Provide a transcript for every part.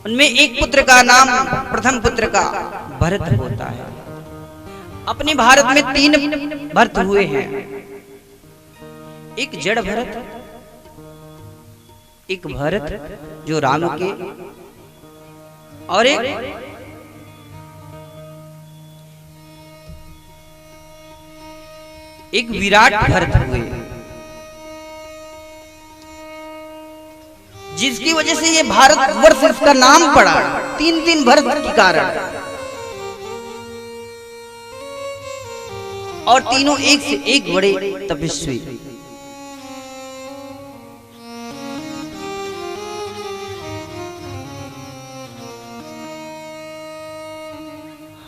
उनमें एक पुत्र का नाम प्रथम पुत्र का भरत होता है। अपने भारत में 3 भरत हुए हैं, एक जड़ भरत, एक भरत जो राम के, और एक विराट भरत हुए, जिसकी वजह से ये भारत वर्ष इसका नाम पड़ा 3 भरत के कारण। और तीनों एक से एक बड़े तपस्वी।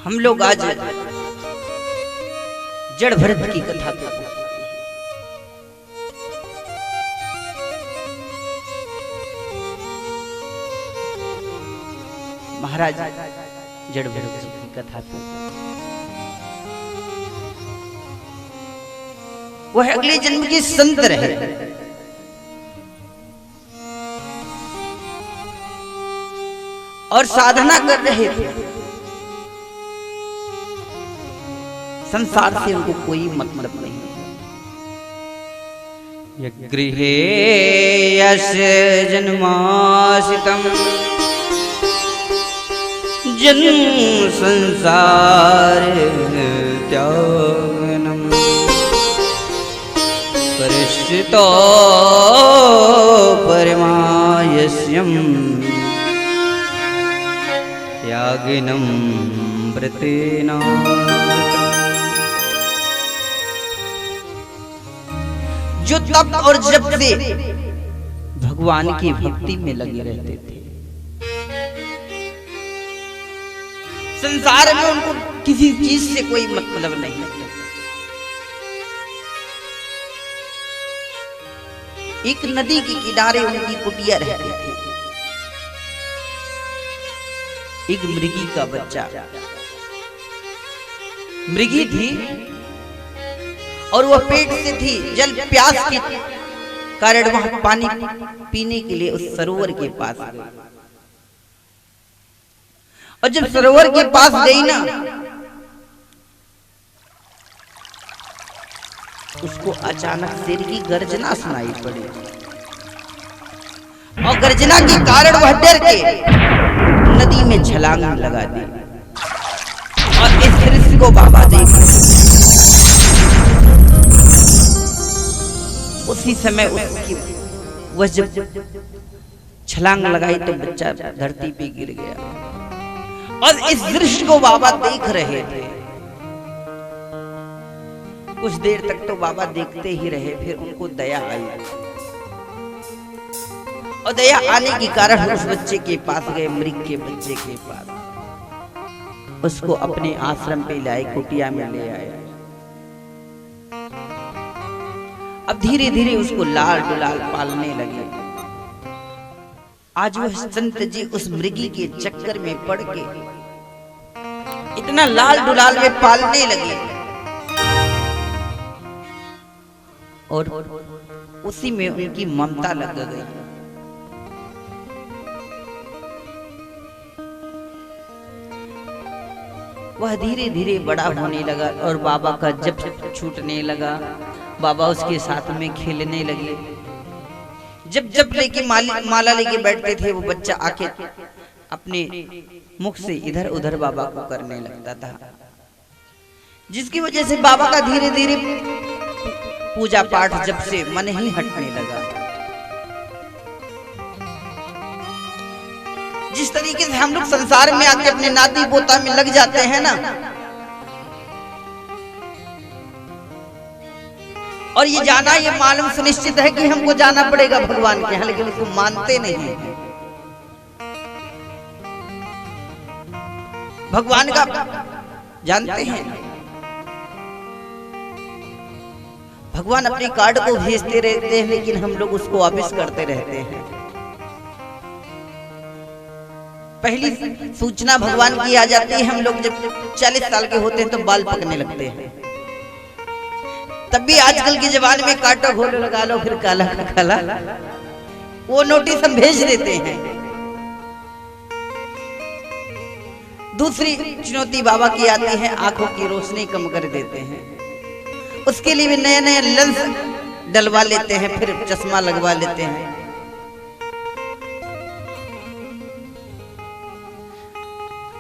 हम लोग आज जड़ भरत की कथा करते हैं। महाराज जड़ भरत जी की कथा करते हैं। वह अगले जन्म के संत रहे, और साधना कर रहे थे। संसार से उनको कोई मतलब नहीं। गृहे यश जन्मासितम जन्म संसार त्यागनम परिष्ठितो परमायस्यम त्यागिनम व्रतेना। जो तप और जप से भगवान की भक्ति में लगे रहते थे, संसार में उनको किसी चीज से कोई मतलब नहीं। एक नदी के किनारे उनकी कुटिया रहती थी। एक मृगी का बच्चा, मृगी थी और वह पेट से थी, जल प्यास के कारण वहां पानी पीने के लिए उस सरोवर के पास गई। और जब सरोवर के पास गई ना, उसको अचानक शेर की गर्जना सुनाई पड़ी, और गर्जना के कारण वह डर के नदी में छलांग लगा दी। और इस दृश्य को बाबा देख, उसी समय उसकी वह जब छलांग लगाई तो बच्चा धरती पे गिर गया। और इस दृश्य को बाबा देख रहे थे। कुछ देर तक तो बाबा देखते ही रहे, फिर उनको दया आई, और दया आने के कारण उस बच्चे के पास गए, मृग के बच्चे के पास। उसको अपने आश्रम पे लाए, कुटिया में ले आए। अब धीरे धीरे उसको लाल डुलाल पालने लगे। आज वह संत जी उस मृगी के चक्कर में पड़ के इतना लाल डुलाल में पालने लगे, और उसी में उनकी ममता लग गई। वह धीरे धीरे बड़ा होने लगा, और बाबा का जप छूटने लगा। बाबा उसके साथ में खेलने लगे। जब जब लेके माला लेके बैठते थे, वो बच्चा आके अपने मुख से इधर उधर बाबा को करने लगता था, जिसकी वजह से बाबा का धीरे धीरे पूजा पाठ जब से मन ही हटने लगा। जिस तरीके से हम लोग संसार में आके अपने नाती पोता में लग जाते हैं ना, और ये जाना, ये मालूम सुनिश्चित है कि हमको जाना पड़ेगा भगवान के यहाँ, लेकिन उसको मानते नहीं है। भगवान का जानते हैं, भगवान अपने कार्ड को भेजते रहते हैं, लेकिन हम लोग उसको वापस करते रहते हैं। पहली सूचना भगवान की आ जाती है, हम लोग जब 40 साल के होते हैं तो बाल पकने लगते हैं। तब भी आजकल के जमाने में काटो घोलो लगा लो, फिर काला काला, वो नोटिस हम भेज देते हैं। दूसरी चुनौती बाबा की आती है, आंखों की रोशनी कम कर देते हैं। उसके लिए भी नए नए लेंस डलवा लेते हैं, फिर चश्मा लगवा लेते हैं।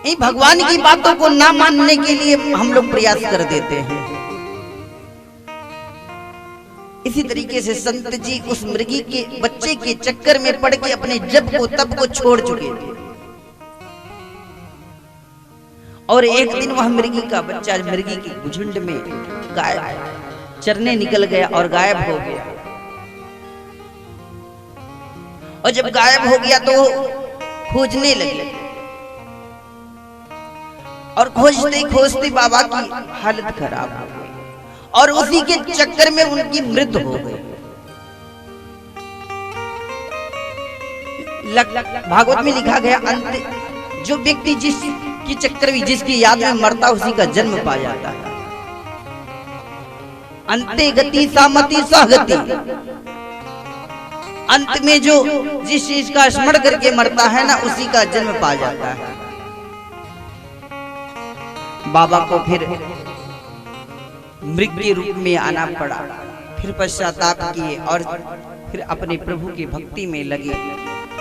इन भगवान की बातों को ना मानने के लिए हम लोग प्रयास कर देते हैं। इसी तरीके से संत जी उस मृगी के बच्चे के चक्कर में पड़ के अपने जप को तप को छोड़ चुके थे। और एक दिन वह मृगी का बच्चा मृगी की झुंड में गायब चरने निकल गया और गायब हो गया। और जब गायब हो गया तो खोजने लगे और खोजते खोजते बाबा की हालत खराब हो गई और उसी के चक्कर में उनकी मृत्यु हो गई। भागवत में लिखा गया, अंत जो व्यक्ति जिसकी चक्कर में जिसकी याद में मरता उसी का जन्म पा जाता है। अंते गति सामति सहगति, अंत में जो जिस चीज का स्मरण करके मरता है ना उसी का जन्म पा जाता है। बाबा को फिर मृग के रूप में आना पड़ा, फिर पश्चाताप किए और फिर अपने प्रभु की भक्ति में लगे।